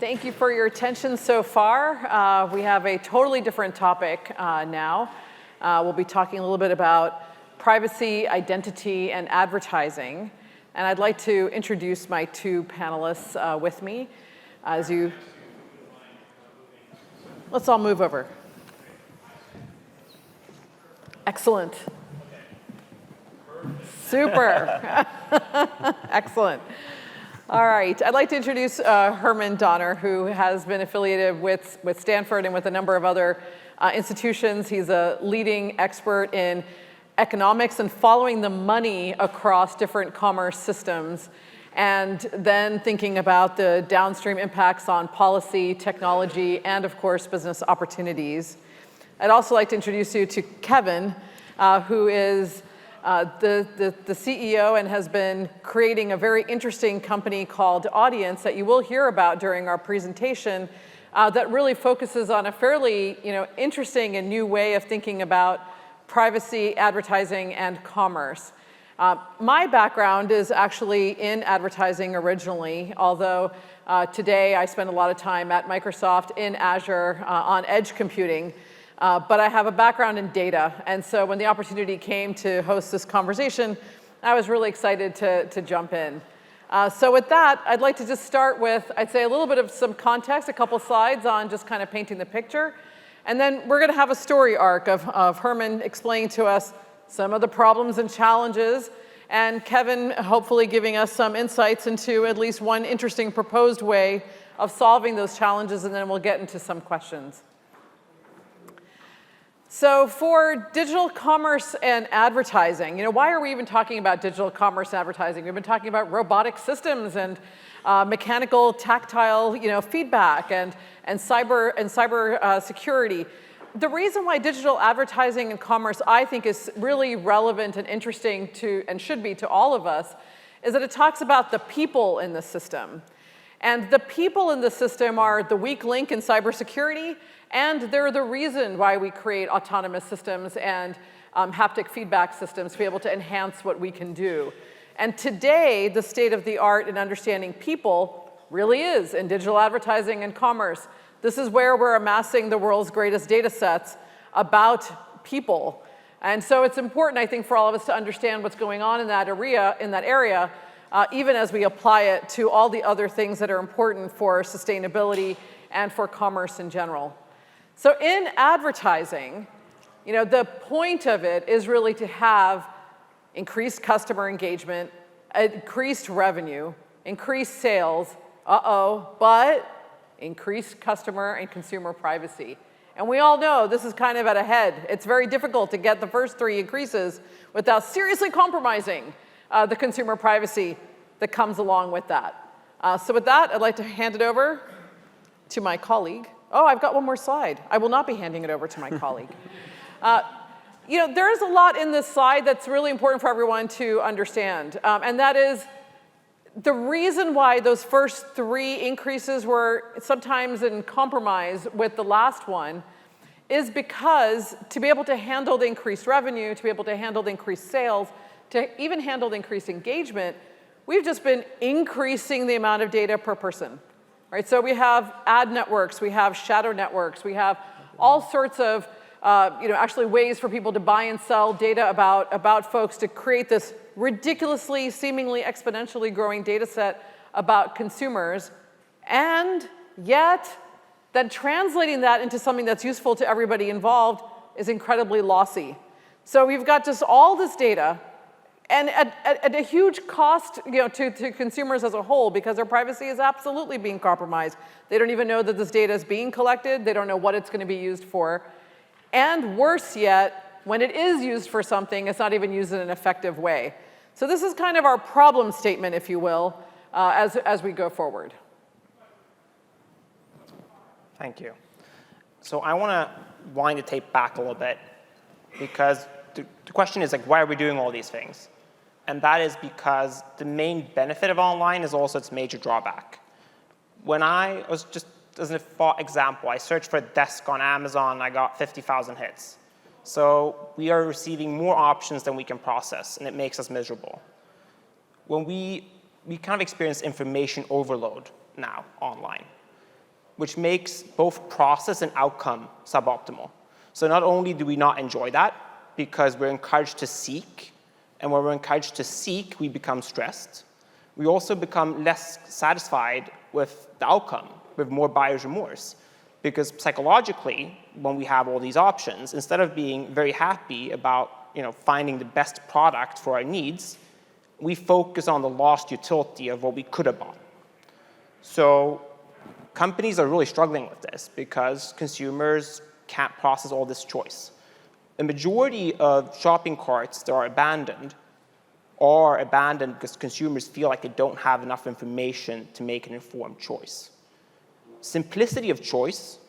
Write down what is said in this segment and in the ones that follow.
Thank you for your attention so far. We have a totally different topic now. We'll be talking a little bit about privacy, identity, and advertising. And I'd like to introduce my two panelists with me. Let's all move over. Excellent. Super. Excellent. All right, I'd like to introduce Herman Donner, who has been affiliated with Stanford and with a number of other institutions. He's a leading expert in economics and following the money across different commerce systems, and then thinking about the downstream impacts on policy, technology, and of course, business opportunities. I'd also like to introduce you to Kevin, who is the CEO and has been creating a very interesting company called Audience that you will hear about during our presentation that really focuses on a fairly interesting and new way of thinking about privacy, advertising, and commerce. My background is actually in advertising originally, although today I spend a lot of time at Microsoft in Azure on edge computing. But I have a background in data, and so when the opportunity came to host this conversation, I was really excited to jump in. So with that, I'd like to just start with, I'd say, a little bit of some context, a couple slides on just kind of painting the picture. And then we're going to have a story arc of Herman explaining to us some of the problems and challenges, and Kevin hopefully giving us some insights into at least one interesting proposed way of solving those challenges, and then we'll get into some questions. So for digital commerce and advertising, why are we even talking about digital commerce and advertising? We've been talking about robotic systems and mechanical, tactile, feedback and cyber security. The reason why digital advertising and commerce, I think, is really relevant and interesting to, and should be to all of us, is that it talks about the people in the system. And the people in the system are the weak link in cybersecurity, and they're the reason why we create autonomous systems and haptic feedback systems to be able to enhance what we can do. And today, the state of the art in understanding people really is in digital advertising and commerce. This is where we're amassing the world's greatest data sets about people. And so it's important, I think, for all of us to understand what's going on in that area, even as we apply it to all the other things that are important for sustainability and for commerce in general. So in advertising, the point of it is really to have increased customer engagement, increased revenue, increased sales, but increased customer and consumer privacy. And we all know this is kind of at a head. It's very difficult to get the first three increases without seriously compromising the consumer privacy that comes along with that. So with that, I'd like to hand it over to my colleague. Oh, I've got one more slide. I will not be handing it over to my colleague. There is a lot in this slide that's really important for everyone to understand, and that is the reason why those first three increases were sometimes in compromise with the last one is because to be able to handle the increased revenue, to be able to handle the increased sales, to even handle the increased engagement, we've just been increasing the amount of data per person. Right, so we have ad networks, we have shadow networks, we have all sorts of actually ways for people to buy and sell data about folks to create this ridiculously, seemingly exponentially growing data set about consumers, and yet then translating that into something that's useful to everybody involved is incredibly lossy. So we've got just all this data, and at a huge cost to consumers as a whole, because their privacy is absolutely being compromised. They don't even know that this data is being collected. They don't know what it's going to be used for. And worse yet, when it is used for something, it's not even used in an effective way. So this is kind of our problem statement, if you will, as we go forward. Thank you. So I want to wind the tape back a little bit, because the question is, why are we doing all these things? And that is because the main benefit of online is also its major drawback. When I was just, as an example, I searched for a desk on Amazon, I got 50,000 hits. So we are receiving more options than we can process, and it makes us miserable. When we kind of experience information overload now online. which makes both process and outcome suboptimal. So not only do we not enjoy that because we're encouraged to seek, and when we're encouraged to seek, we become stressed. We also become less satisfied with the outcome, with more buyer's remorse. Because psychologically, when we have all these options, instead of being very happy about finding the best product for our needs, we focus on the lost utility of what we could have bought. So companies are really struggling with this because consumers can't process all this choice. The majority of shopping carts that are abandoned because consumers feel like they don't have enough information to make an informed choice. Simplicity of choice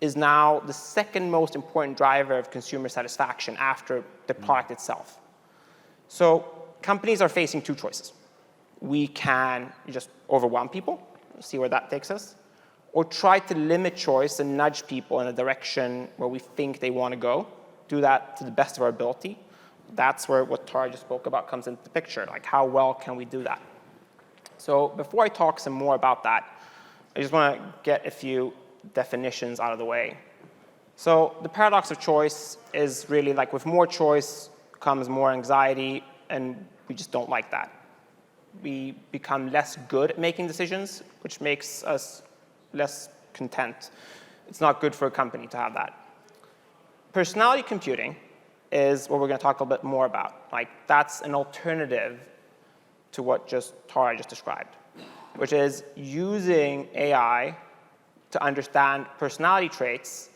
is now the second most important driver of consumer satisfaction after the product itself. So companies are facing two choices. We can just overwhelm people, see where that takes us, or try to limit choice and nudge people in a direction where we think they want to go, do that to the best of our ability. That's where what Tara just spoke about comes into the picture, like how well can we do that? So before I talk some more about that, I just want to get a few definitions out of the way. So the paradox of choice is really like with more choice comes more anxiety, and we just don't like that. We become less good at making decisions, which makes us less content. It's not good for a company to have that. Personality computing is what we're going to talk a little bit more about. Like that's an alternative to what Tara just described, which is using AI to understand personality traits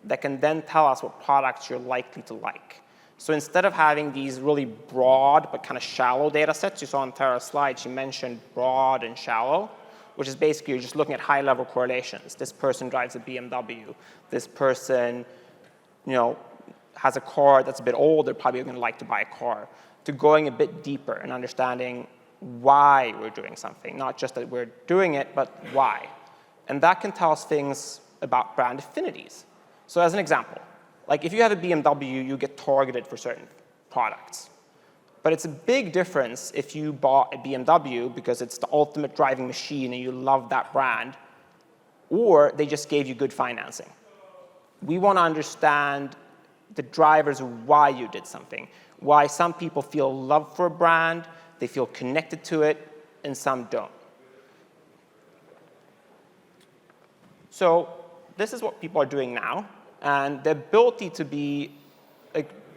that can then tell us what products you're likely to like. So instead of having these really broad but kind of shallow data sets, you saw on Tara's slide, she mentioned broad and shallow, which is basically you're just looking at high-level correlations. This person drives a BMW. This person, has a car that's a bit old. They're probably going to like to buy a car. To going a bit deeper and understanding why we're doing something, not just that we're doing it, but why. And that can tell us things about brand affinities. So as an example, like if you have a BMW, you get targeted for certain products. But it's a big difference if you bought a BMW because it's the ultimate driving machine and you love that brand, or they just gave you good financing. We want to understand the drivers of why you did something, why some people feel love for a brand, they feel connected to it, and some don't. So this is what people are doing now. And the ability to be,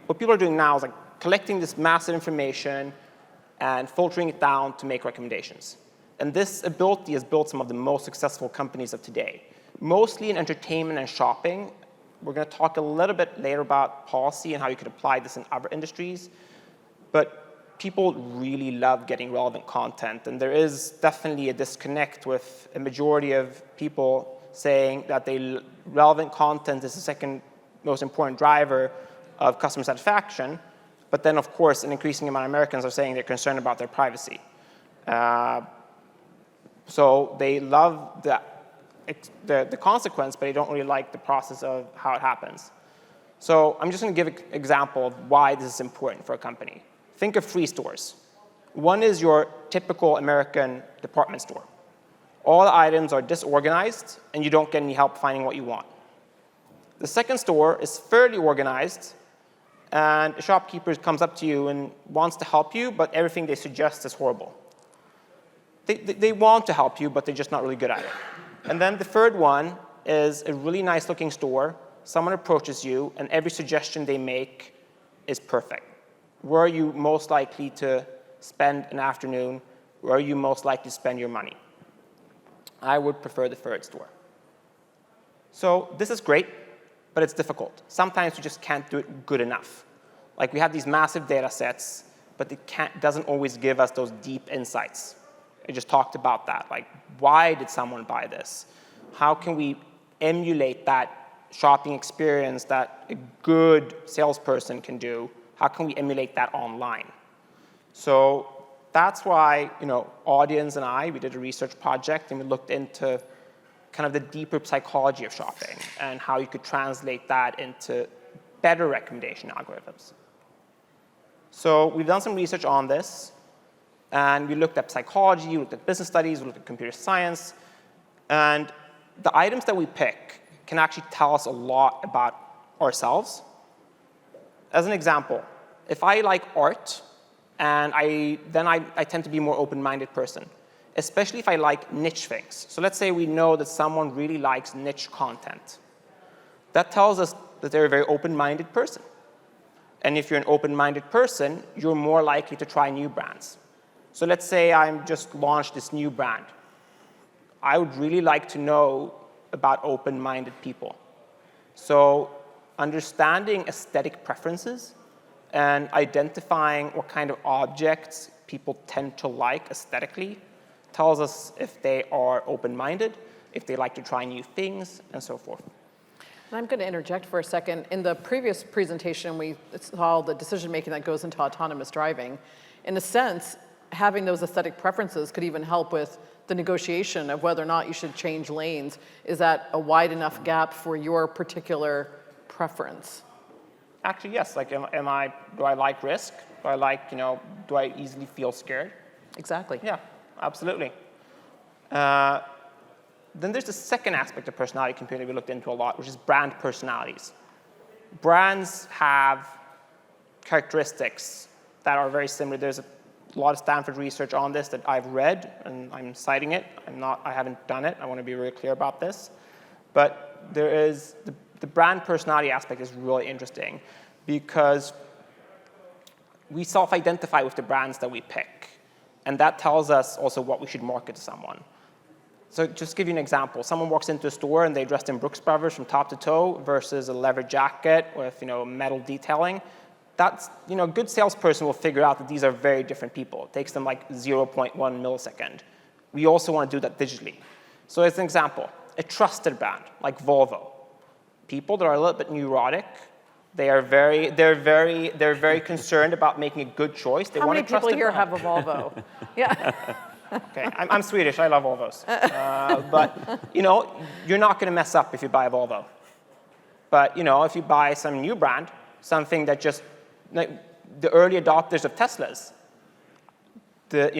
what people are doing now is collecting this massive information and filtering it down to make recommendations. And this ability has built some of the most successful companies of today, mostly in entertainment and shopping. We're going to talk a little bit later about policy and how you could apply this in other industries. But people really love getting relevant content. And there is definitely a disconnect with a majority of people saying that relevant content is the second most important driver of customer satisfaction. But then, of course, an increasing amount of Americans are saying they're concerned about their privacy. So they love the consequence, but they don't really like the process of how it happens. So I'm just going to give an example of why this is important for a company. Think of three stores. One is your typical American department store. All the items are disorganized, and you don't get any help finding what you want. The second store is fairly organized, and a shopkeeper comes up to you and wants to help you, but everything they suggest is horrible. They want to help you, but they're just not really good at it. And then the third one is a really nice-looking store. Someone approaches you, and every suggestion they make is perfect. Where are you most likely to spend an afternoon? Where are you most likely to spend your money? I would prefer the third store. So this is great, but it's difficult. Sometimes you just can't do it good enough. Like we have these massive data sets, but it doesn't always give us those deep insights. I just talked about that. Like, why did someone buy this? How can we emulate that shopping experience that a good salesperson can do? How can we emulate that online? So that's why, Audience and I, we did a research project, and we looked into kind of the deeper psychology of shopping and how you could translate that into better recommendation algorithms. So we've done some research on this. And we looked at psychology, we looked at business studies, we looked at computer science. And the items that we pick can actually tell us a lot about ourselves. As an example, if I like art, and then I tend to be a more open-minded person, especially if I like niche things. So let's say we know that someone really likes niche content. That tells us that they're a very open-minded person. And if you're an open-minded person, you're more likely to try new brands. So let's say I'm just launched this new brand. I would really like to know about open-minded people. So understanding aesthetic preferences and identifying what kind of objects people tend to like aesthetically tells us if they are open-minded, if they like to try new things, and so forth. And I'm going to interject for a second. In the previous presentation, we saw the decision-making that goes into autonomous driving. In a sense, having those aesthetic preferences could even help with the negotiation of whether or not you should change lanes. Is that a wide enough gap for your particular preference? Actually, yes. Like, do I like risk? Do I like, do I easily feel scared? Exactly. Yeah, absolutely. Then there's the second aspect of personality computing we looked into a lot, which is brand personalities. Brands have characteristics that are very similar. There's a lot of Stanford research on this that I've read, and I'm citing it. I haven't done it. I want to be very clear about this. But there is the brand personality aspect is really interesting because we self-identify with the brands that we pick. And that tells us also what we should market to someone. So just to give you an example, someone walks into a store and they're dressed in Brooks Brothers from top to toe versus a leather jacket with metal detailing. That's, a good salesperson will figure out that these are very different people. It takes them like 0.1 millisecond. We also want to do that digitally. So as an example, a trusted brand like Volvo. People that are a little bit neurotic, they're very concerned about making a good choice. They How want many a trusted people here brand. have a Volvo? Yeah. Okay, I'm Swedish. I love Volvos. But, you're not going to mess up if you buy a Volvo. But, if you buy some new brand, something that just, like the early adopters of Teslas, the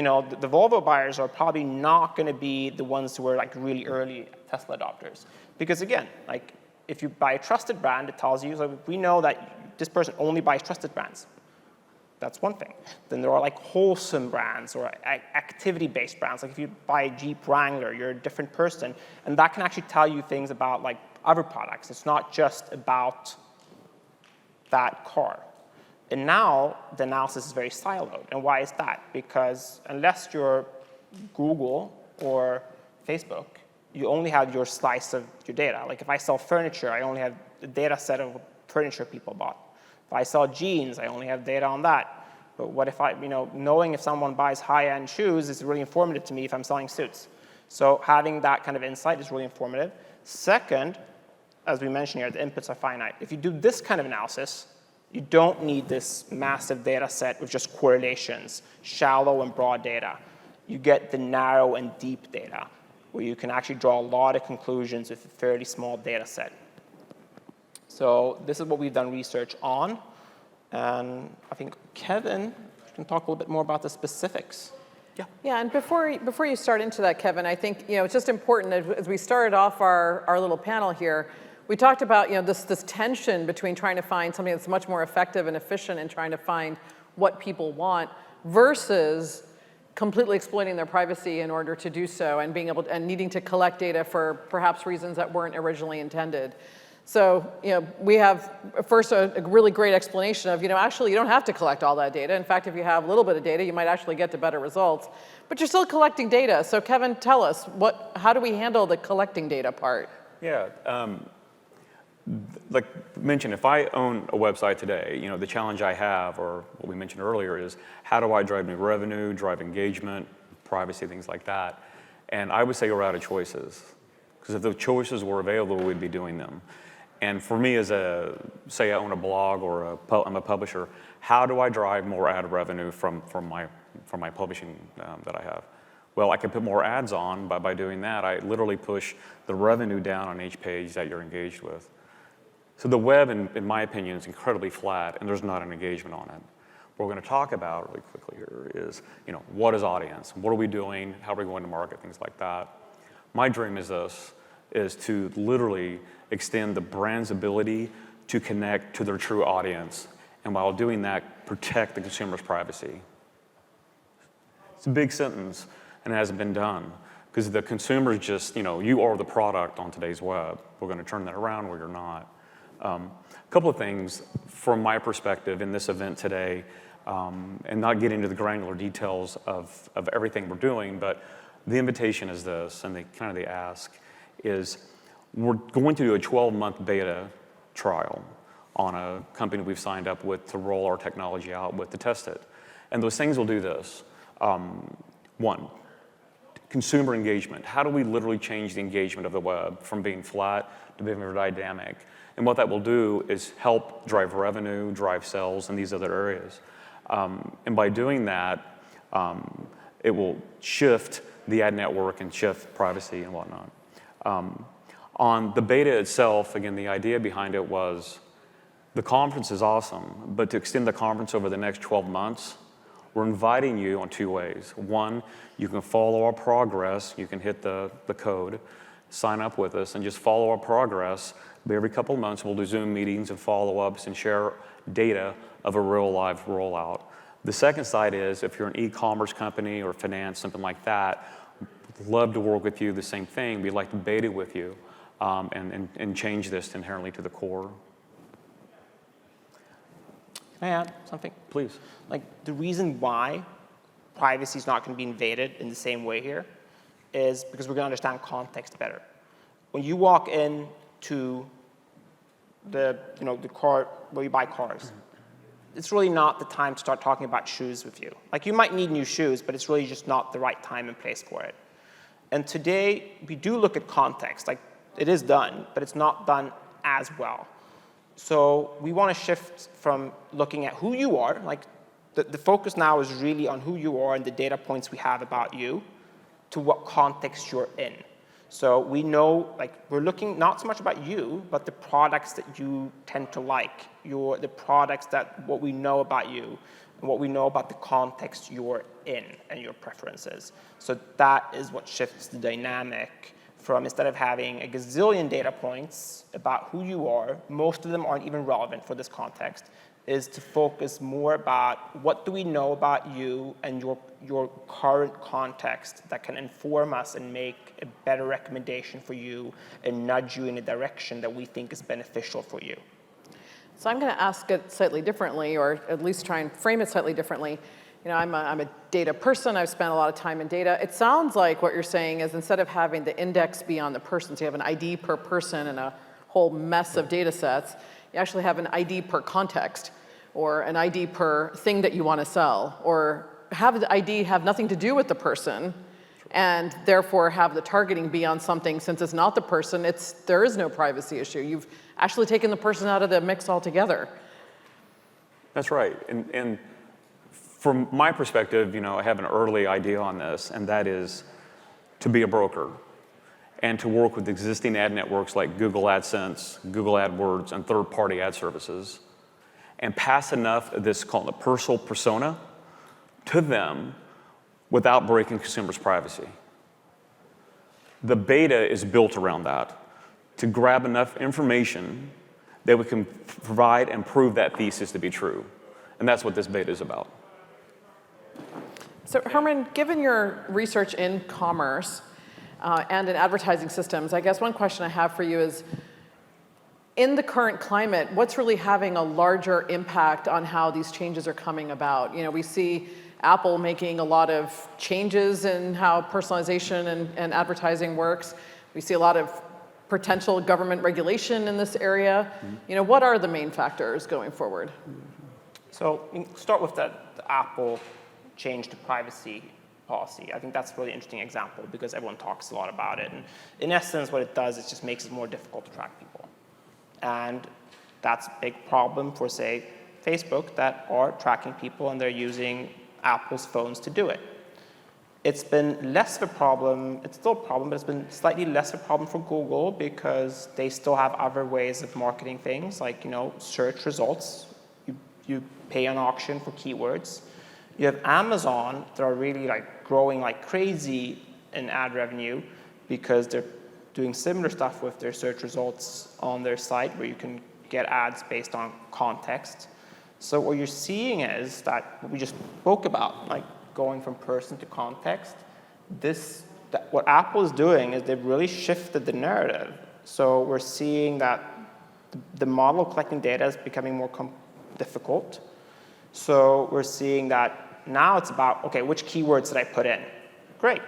Volvo buyers are probably not going to be the ones who are like really early Tesla adopters. Because again, like if you buy a trusted brand, it tells you, so we know that this person only buys trusted brands. That's one thing. Then there are like wholesome brands or activity-based brands. Like if you buy a Jeep Wrangler, you're a different person. And that can actually tell you things about like other products. It's not just about that car. And now the analysis is very siloed. And why is that? Because unless you're Google or Facebook, you only have your slice of your data. Like if I sell furniture, I only have the data set of furniture people bought. If I sell jeans, I only have data on that. But what if knowing if someone buys high-end shoes is really informative to me if I'm selling suits. So having that kind of insight is really informative. Second, as we mentioned here, the inputs are finite. If you do this kind of analysis, you don't need this massive data set with just correlations, shallow and broad data. You get the narrow and deep data, where you can actually draw a lot of conclusions with a fairly small data set. So this is what we've done research on. And I think Kevin can talk a little bit more about the specifics. Yeah. Yeah, and before you start into that, Kevin, I think it's just important as we started off our little panel here, we talked about this tension between trying to find something that's much more effective and efficient and trying to find what people want versus completely exploiting their privacy in order to do so and being able and needing to collect data for perhaps reasons that weren't originally intended. So, we have first a really great explanation of, actually you don't have to collect all that data. In fact, if you have a little bit of data, you might actually get to better results. But you're still collecting data. So Kevin, tell us, how do we handle the collecting data part? Yeah, like mentioned, if I own a website today, the challenge I have, or what we mentioned earlier, is how do I drive new revenue, drive engagement, privacy, things like that. And I would say we're out of choices. Because if the choices were available, we'd be doing them. And for me, say I own a blog or I'm a publisher, how do I drive more ad revenue from my publishing that I have? Well, I can put more ads on by doing that. I literally push the revenue down on each page that you're engaged with. So the web, in my opinion, is incredibly flat, and there's not an engagement on it. What we're going to talk about really quickly here is, what is audience? What are we doing? How are we going to market? Things like that. My dream is this. is to literally extend the brand's ability to connect to their true audience, and while doing that, protect the consumer's privacy. It's a big sentence, and it hasn't been done, because the consumer's just, you are the product on today's web. We're going to turn that around where you're not. A couple of things from my perspective in this event today, and not get into the granular details of everything we're doing, but the invitation is this, and the ask is, we're going to do a 12-month beta trial on a company we've signed up with to roll our technology out with to test it. And those things will do this. One, consumer engagement. How do we literally change the engagement of the web from being flat to being more dynamic? And what that will do is help drive revenue, drive sales in these other areas. And by doing that, it will shift the ad network and shift privacy and whatnot. On the beta itself, again, the idea behind it was the conference is awesome, but to extend the conference over the next 12 months, we're inviting you on two ways. One, you can follow our progress. You can hit the code, sign up with us, and just follow our progress. Every couple of months, we'll do Zoom meetings and follow-ups and share data of a real live rollout. The second side is, if you're an e-commerce company or finance, something like that, we'd love to work with you, the same thing. We'd like to beta with you and change this inherently to the core. Can I add something? Please. The reason why privacy is not going to be invaded in the same way here is because we're going to understand context better. When you walk into the car where you buy cars, it's really not the time to start talking about shoes with you. You might need new shoes, but it's really just not the right time and place for it. And today, we do look at context. It is done, but it's not done as well. So we want to shift from looking at who you are. The focus now is really on who you are and the data points we have about you, to what context you're in. So we know, we're looking not so much about you, but the products that you tend to like, the products what we know about you, and what we know about the context you're in and your preferences. So that is what shifts the dynamic from, instead of having a gazillion data points about who you are, most of them aren't even relevant for this context, is to focus more about what do we know about you and your current context that can inform us and make a better recommendation for you and nudge you in a direction that we think is beneficial for you. So I'm going to ask it slightly differently, or at least try and frame it slightly differently. I'm a data person. I've spent a lot of time in data. It sounds like what you're saying is, instead of having the index be on the person, so you have an ID per person and a whole mess of data sets, you actually have an ID per context, or an ID per thing that you want to sell, or have the ID have nothing to do with the person, and therefore have the targeting be on something. Since it's not the person, there is no privacy issue. You've actually taken the person out of the mix altogether. That's right. And from my perspective, I have an early idea on this, and that is to be a broker and to work with existing ad networks like Google AdSense, Google AdWords, and third-party ad services, and pass enough of this, called a personal persona, to them without breaking consumers' privacy. The beta is built around that, to grab enough information that we can provide and prove that thesis to be true. And that's what this beta is about. So Herman, given your research in commerce and in advertising systems, I guess one question I have for you is, in the current climate, what's really having a larger impact on how these changes are coming about? We see Apple making a lot of changes in how personalization and advertising works. We see a lot of potential government regulation in this area. What are the main factors going forward? So we can start with the Apple change to privacy policy. I think that's a really interesting example because everyone talks a lot about it. And in essence, what it does is just makes it more difficult to track people. And that's a big problem for, say, Facebook, that are tracking people and they're using Apple's phones to do it. It's been less of a problem, it's still a problem, but it's been slightly less of a problem for Google because they still have other ways of marketing things, like search results. You pay an auction for keywords. You have Amazon that are really growing like crazy in ad revenue because they're doing similar stuff with their search results on their site where you can get ads based on context. So what you're seeing is that what we just spoke about, like going from person to context. What Apple is doing is they've really shifted the narrative. So we're seeing that the model collecting data is becoming more difficult. So we're seeing that now it's about, okay, which keywords did I put in? Great.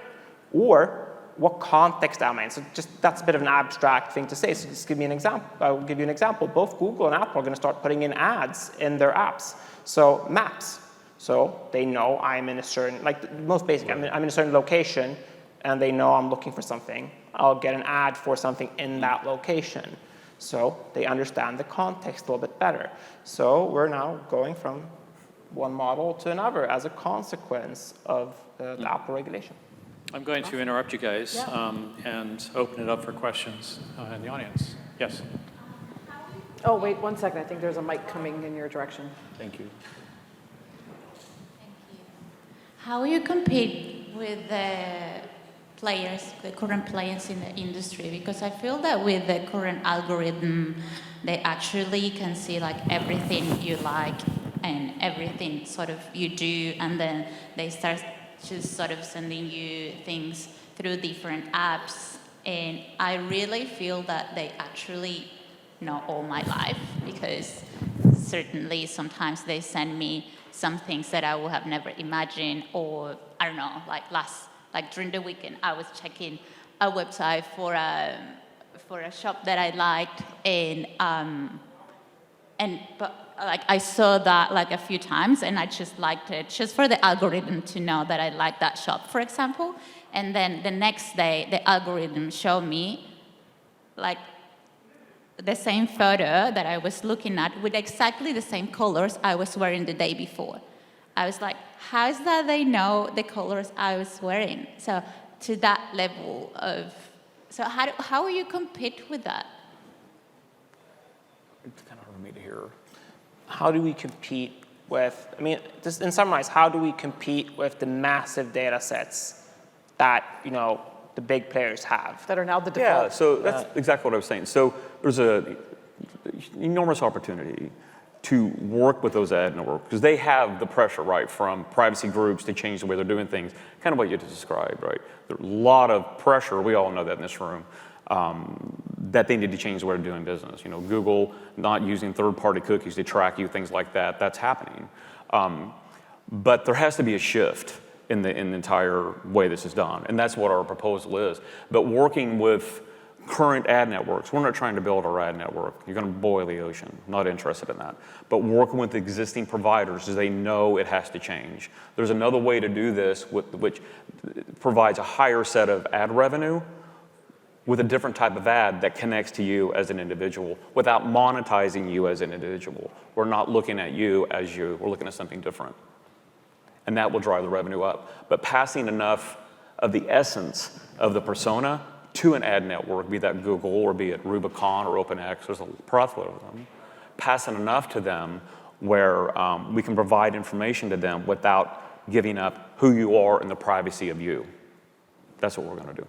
Or what context am I in? So just that's a bit of an abstract thing to say. So just give me an example. I'll give you an example. Both Google and Apple are going to start putting in ads in their apps. So maps. So they know I'm in a certain, like the most basic, I'm in a certain location, and they know I'm looking for something. I'll get an ad for something in that location. So they understand the context a little bit better. So we're now going from one model to another as a consequence of the Apple regulation. I'm going to interrupt you guys and open it up for questions in the audience. Yes? Oh, wait 1 second. I think there's a mic coming in your direction. Thank you. How you compete with the players, the current players in the industry? Because I feel that with the current algorithm, they actually can see like everything you like and everything sort of you do, and then they start just sort of sending you things through different apps. And I really feel that they actually know all my life, because certainly sometimes they send me some things that I would have never imagined, or I don't know, like during the weekend, I was checking a website for a shop that I liked, but I saw that like a few times, and I just liked it just for the algorithm to know that I liked that shop, for example. And then the next day, the algorithm showed me like the same photo that I was looking at with exactly the same colors I was wearing the day before. I was like, how is that they know the colors I was wearing? So to that level of, so how will you compete with that? It's kind of hard for me to hear. How do we compete with, I mean, just in summarize, how do we compete with the massive data sets that, the big players have? That are now the default. Yeah, so that's exactly what I was saying. So there's an enormous opportunity to work with those ad networks, because they have the pressure, right, from privacy groups to change the way they're doing things, kind of what you just described, right? There's a lot of pressure, we all know that in this room, that they need to change the way they're doing business. Google not using third-party cookies to track you, things like that, that's happening. But there has to be a shift in the entire way this is done, and that's what our proposal is. But working with current ad networks, we're not trying to build our ad network. You're going to boil the ocean. Not interested in that. But working with existing providers, they know it has to change. There's another way to do this, which provides a higher set of ad revenue with a different type of ad that connects to you as an individual without monetizing you as an individual. We're not looking at you as you. We're looking at something different. And that will drive the revenue up. But passing enough of the essence of the persona to an ad network, be that Google or be it Rubicon or OpenX, there's a plethora of them, passing enough to them where we can provide information to them without giving up who you are and the privacy of you. That's what we're going to do.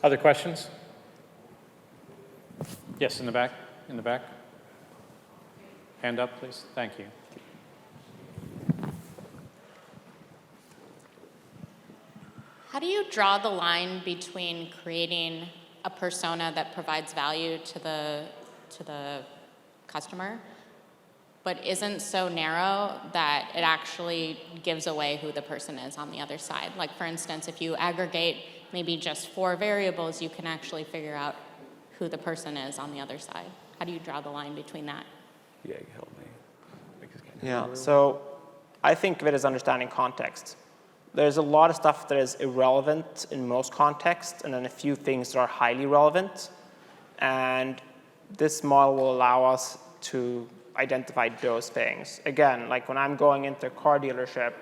Other questions? Yes, in the back. In the back. Hand up, please. Thank you. How do you draw the line between creating a persona that provides value to the customer, but isn't so narrow that it actually gives away who the person is on the other side? Like, for instance, if you aggregate maybe just 4 variables, you can actually figure out who the person is on the other side. How do you draw the line between that? Yeah, you help me. Yeah, so I think of it as understanding context. There's a lot of stuff that is irrelevant in most contexts, and then a few things that are highly relevant. And this model will allow us to identify those things. Again, like when I'm going into a car dealership,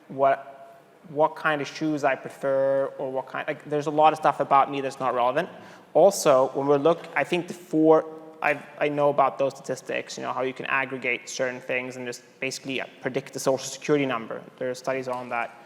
what kind of shoes I prefer, or what kind, there's a lot of stuff about me that's not relevant. Also, when we look, I think I know about those statistics, how you can aggregate certain things and just basically predict the social security number. There are studies on that.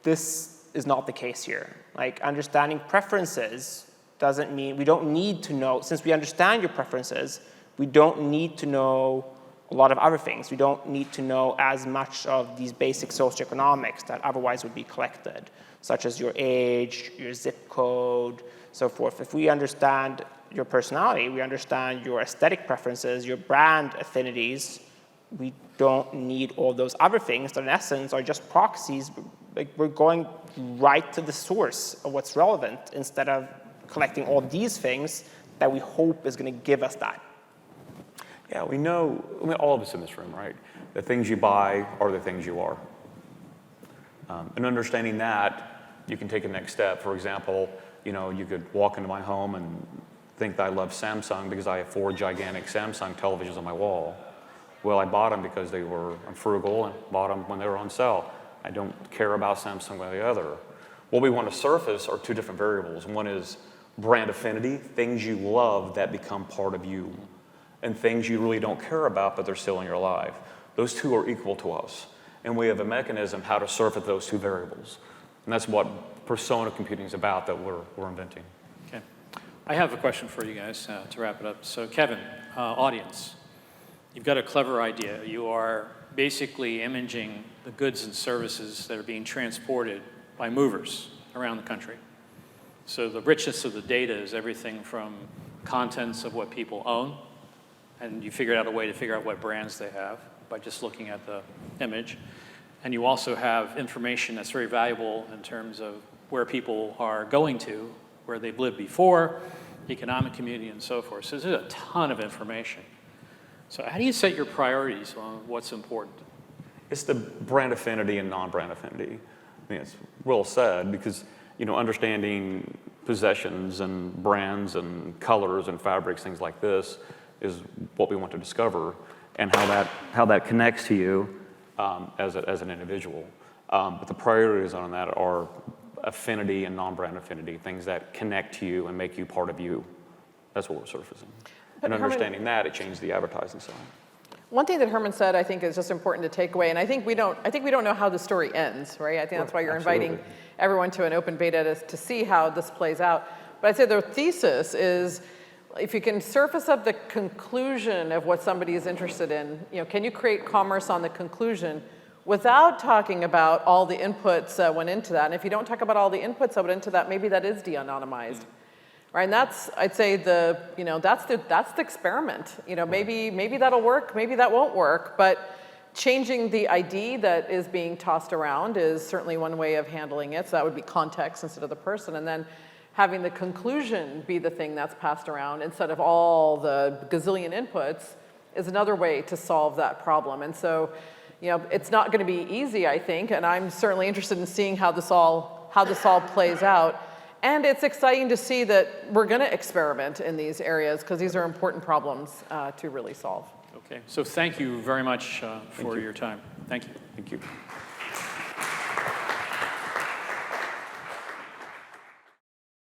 This is not the case here. Like understanding preferences doesn't mean we don't need to know, since we understand your preferences, we don't need to know a lot of other things. We don't need to know as much of these basic socioeconomics that otherwise would be collected, such as your age, your zip code, so forth. If we understand your personality, we understand your aesthetic preferences, your brand affinities, we don't need all those other things that in essence are just proxies. Like we're going right to the source of what's relevant instead of collecting all these things that we hope is going to give us that. Yeah, we know, I mean, all of us in this room, right? The things you buy are the things you are. And understanding that, you can take a next step. For example, you could walk into my home and think that I love Samsung because I have 4 gigantic Samsung televisions on my wall. Well, I bought them because I'm frugal and bought them when they were on sale. I don't care about Samsung one or the other. What we want to surface are 2 different variables. One is brand affinity, things you love that become part of you, and things you really don't care about, but they're still in your life. Those 2 are equal to us. And we have a mechanism how to surface those 2 variables. And that's what persona computing is about that we're inventing. Okay. I have a question for you guys to wrap it up. So Kevin, audience, you've got a clever idea. You are basically imaging the goods and services that are being transported by movers around the country. So the richness of the data is everything from contents of what people own, and you figured out a way to figure out what brands they have by just looking at the image. And you also have information that's very valuable in terms of where people are going to, where they've lived before, economic community, and so forth. So there's a ton of information. So how do you set your priorities on what's important? It's the brand affinity and non-brand affinity. I mean, it's well said because, understanding possessions and brands and colors and fabrics, things like this, is what we want to discover, and how that connects to you as an individual. But the priorities on that are affinity and non-brand affinity, things that connect to you and make you part of you. That's what we're surfacing. And understanding that, it changes the advertising side. One thing that Herman said, I think, is just important to take away, and I think we don't know how the story ends, right? I think that's why you're inviting everyone to an open beta to see how this plays out. But I'd say the thesis is, if you can surface up the conclusion of what somebody is interested in, can you create commerce on the conclusion without talking about all the inputs that went into that? And if you don't talk about all the inputs that went into that, maybe that is de-anonymized. Right, and that's, I'd say, that's the experiment. Maybe that'll work, maybe that won't work, but changing the ID that is being tossed around is certainly one way of handling it. So that would be context instead of the person, and then having the conclusion be the thing that's passed around instead of all the gazillion inputs is another way to solve that problem. And so, it's not going to be easy, I think, and I'm certainly interested in seeing how this all plays out. And it's exciting to see that we're going to experiment in these areas because these are important problems to really solve. Okay, so thank you very much for your time. Thank you. Thank you.